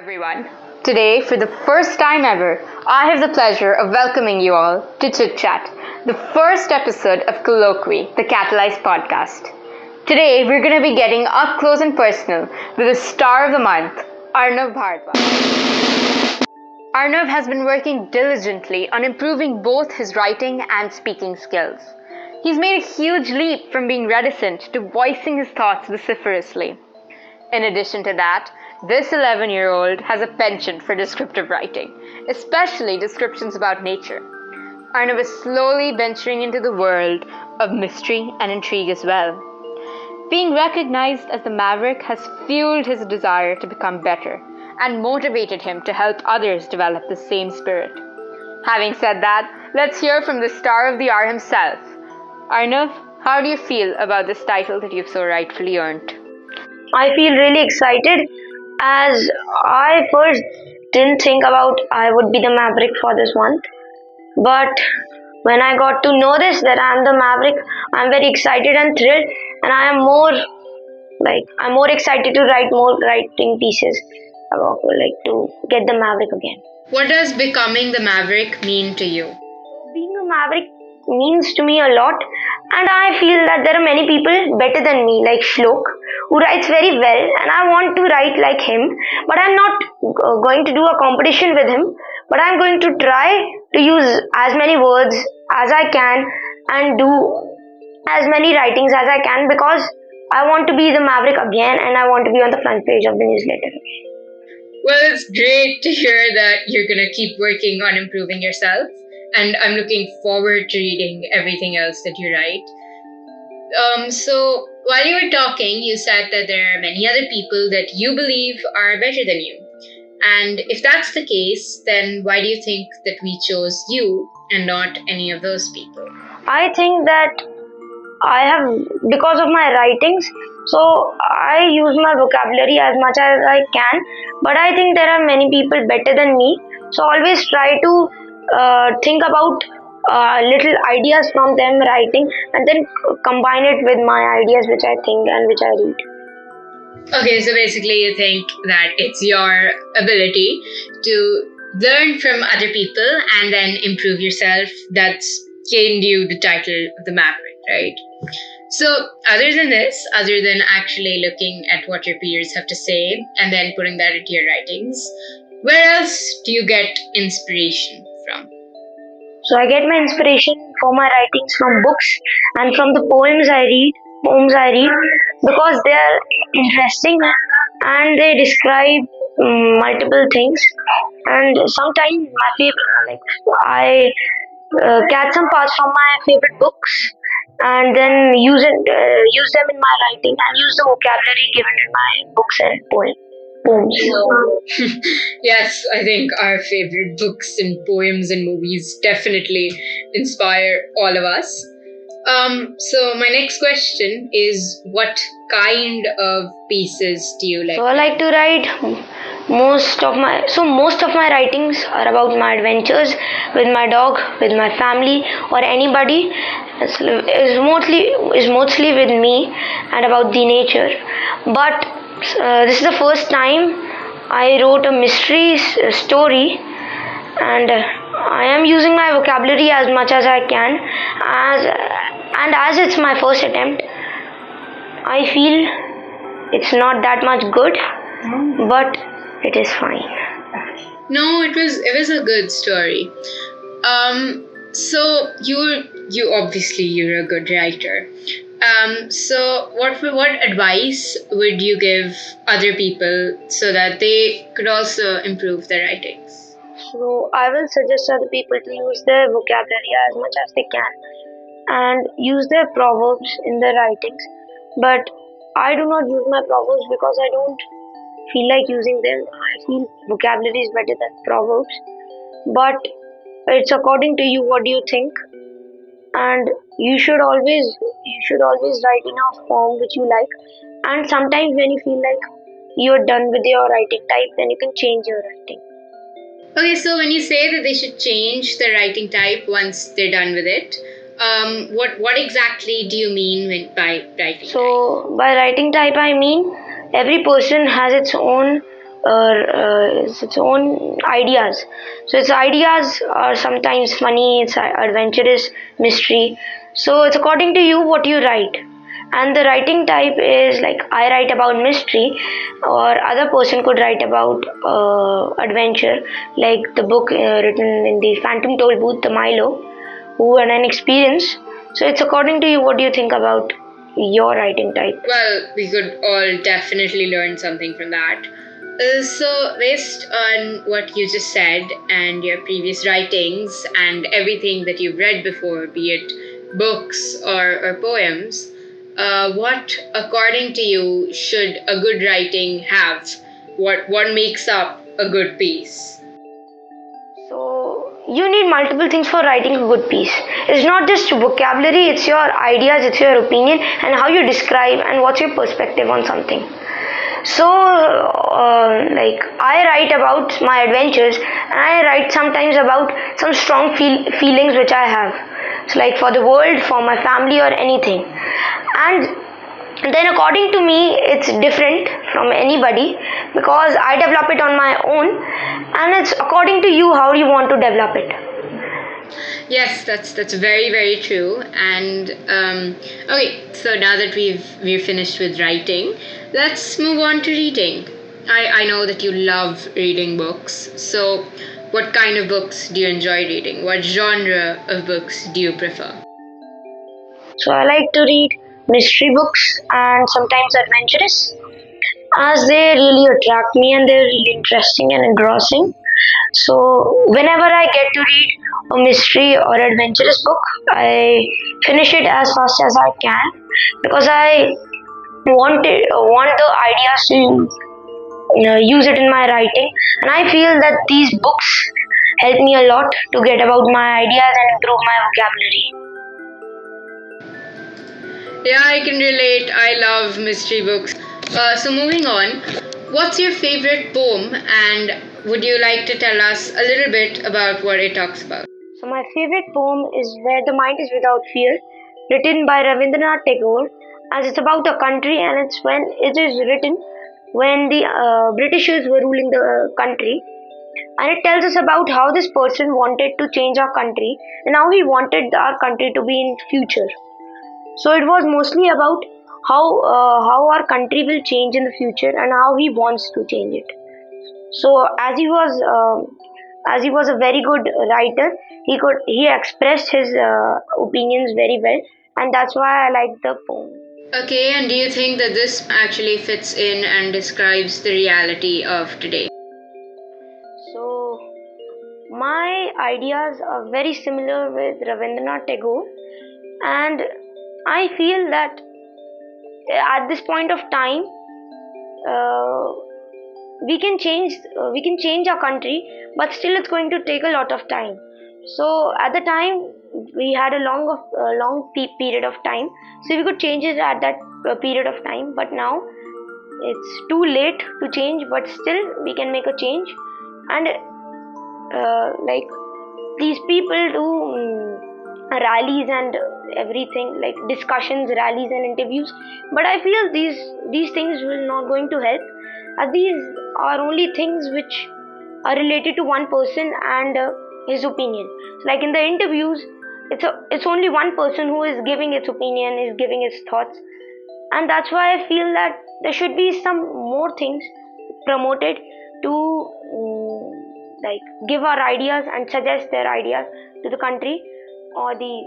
everyone. Today, for the first time ever, I have the pleasure of welcoming you all to Chit Chat, the first episode of Colloquy, the Katalyze podcast. Today, we're going to be getting up close and personal with the star of the month, Arnav Bhardwaj. Arnav has been working diligently on improving both his writing and speaking skills. He's made a huge leap from being reticent to voicing his thoughts vociferously. In addition to that, this 11-year-old has a penchant for descriptive writing, especially descriptions about nature. Arnav is slowly venturing into the world of mystery and intrigue as well. Being recognized as the Maverick has fueled his desire to become better and motivated him to help others develop the same spirit. Having said that, let's hear from the star of the hour himself. Arnav, how do you feel about this title that you've so rightfully earned? I feel really excited as I first didn't think about I would be the Maverick for this month. But when I got to know this that I'm the Maverick, I'm very excited and thrilled, and I'm more excited to write more writing pieces about to get the Maverick again. What does becoming the Maverick mean to you? Being a Maverick means to me a lot, and I feel that there are many people better than me, like Shlok, who writes very well, and I want to write like him, but I'm not going to do a competition with him, but I'm going to try to use as many words as I can and do as many writings as I can, because I want to be the Maverick again, and I want to be on the front page of the newsletter. Well, it's great to hear that you're going to keep working on improving yourself, and I'm looking forward to reading everything else that you write. So while you were talking, you said that there are many other people that you believe are better than you. And if that's the case, then why do you think that we chose you and not any of those people? I think that I have, because of my writings, so I use my vocabulary as much as I can, but I think there are many people better than me, so always try to think about little ideas from them writing and then combine it with my ideas which I think and which I read. Okay, so basically you think that it's your ability to learn from other people and then improve yourself that's gained you the title of the Maverick, right? So other than this, other than actually looking at what your peers have to say and then putting that into your writings, where else do you get inspiration from? So I get my inspiration for my writings from books and from the poems I read, because they are interesting and they describe multiple things. And sometimes my favorite, I catch some parts from my favorite books and then use them in my writing and use the vocabulary given in my books and poems. Yes, I think our favorite books and poems and movies definitely inspire all of us. So my next question is, what kind of pieces do you like? So I like to write most of my writings are about my adventures with my dog, with my family, or anybody. Is mostly with me and about the nature. But this is the first time I wrote a mystery story, and I am using my vocabulary as much as I can. As it's my first attempt, I feel it's not that much good, but it is fine. No, it was a good story. So you obviously you're a good writer. So what advice would you give other people so that they could also improve their writings? So I will suggest other people to use their vocabulary as much as they can and use their proverbs in their writings. But I do not use my proverbs because I don't feel like using them. I feel vocabulary is better than proverbs. But it's according to you, what do you think? And you should always write in a form which you like, and sometimes when you feel like you're done with your writing type, then you can change your writing. Okay, so when you say that they should change the writing type once they're done with it, what exactly do you mean by writing type? So by writing type I mean every person has its own its own ideas. So its ideas are sometimes funny, it's adventurous, mystery. So it's according to you what you write. And the writing type is like I write about mystery, or other person could write about adventure, like the book written in the Phantom Toll Booth, the Milo, who had an experience. So it's according to you what do you think about your writing type. Well, we could all definitely learn something from that. So, based on what you just said and your previous writings and everything that you've read before, be it books or poems, what, according to you, should a good writing have? What makes up a good piece? So you need multiple things for writing a good piece. It's not just vocabulary, it's your ideas, it's your opinion, and how you describe and what's your perspective on something. So, like I write about my adventures, and I write sometimes about some strong feelings which I have. So, like for the world, for my family, or anything. And then according to me it's different from anybody because I develop it on my own, and it's according to you how you want to develop it. Yes, that's very very true. And okay, so now that we've finished with writing, let's move on to reading. I know that you love reading books. So, what kind of books do you enjoy reading? What genre of books do you prefer? So I like to read mystery books and sometimes adventurous, as they really attract me and they're really interesting and engrossing. So whenever I get to read a mystery or adventurous book, I finish it as fast as I can because I want the ideas to use it in my writing, and I feel that these books help me a lot to get about my ideas and improve my vocabulary. Yeah, I can relate. I love mystery books. So, moving on, what's your favorite poem, and would you like to tell us a little bit about what it talks about? So my favorite poem is Where the Mind is Without Fear, written by Rabindranath Tagore, as it's about a country, and it is written when the Britishers were ruling the country, and it tells us about how this person wanted to change our country and how he wanted our country to be in future. So it was mostly about how our country will change in the future and how he wants to change it. So as he was a very good writer, he expressed his opinions very well, and that's why I like the poem. Okay, and do you think that this actually fits in and describes the reality of today? So my ideas are very similar with Rabindranath Tagore, and I feel that at this point of time, uh, we can change our country, but still it's going to take a lot of time. So at the time we had a period of time, so we could change it at that period of time, but now it's too late to change, but still we can make a change. And like these people do rallies and everything, like discussions, rallies and interviews, but I feel these things will not going to help, as these are only things which are related to one person and his opinion. So like in the interviews, it's only one person who is giving its opinion, is giving its thoughts, and that's why I feel that there should be some more things promoted to like give our ideas and suggest their ideas to the country or the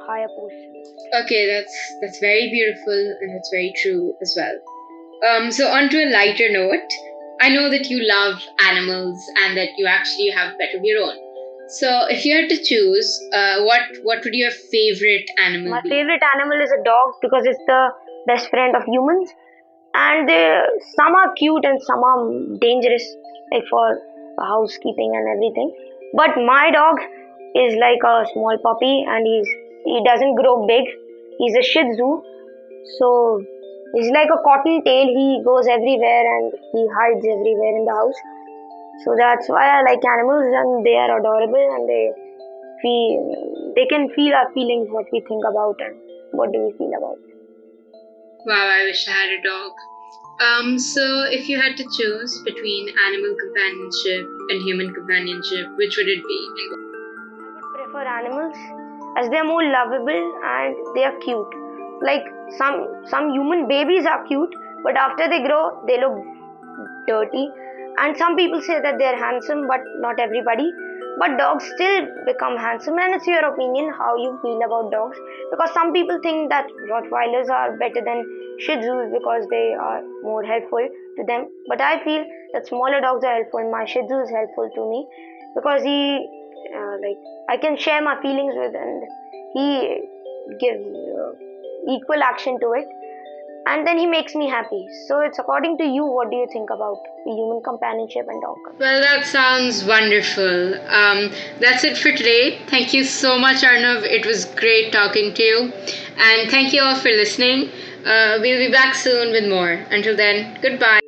higher posts. Okay, that's very beautiful and it's very true as well. So on to a lighter note, I know that you love animals and that you actually have a pet of your own. So if you had to choose, what would your favorite animal My be? favorite animal is a dog because it's the best friend of humans, and some are cute and some are dangerous, like for housekeeping and everything. But my dog is like a small puppy, and he doesn't grow big. He's a Shih Tzu, so he's like a cottontail. He goes everywhere and he hides everywhere in the house. So that's why I like animals, and they are adorable, and they can feel our feelings, what we think about and what do we feel about. Wow, I wish I had a dog. So if you had to choose between animal companionship and human companionship, which would it be? I would prefer animals as they are more lovable and they are cute. Like some human babies are cute, but after they grow, they look dirty. And some people say that they are handsome, but not everybody. But dogs still become handsome, and it's your opinion how you feel about dogs. Because some people think that Rottweilers are better than Shih Tzus because they are more helpful to them. But I feel that smaller dogs are helpful. My Shih Tzu is helpful to me because like, I can share my feelings with, and he gives equal action to it, and then he makes me happy. So it's according to you. What do you think about the human companionship and dog Well, companionship? that sounds wonderful. That's it for today. Thank you so much, Arnav. It was great talking to you. And thank you all for listening. We'll be back soon with more. Until then, goodbye.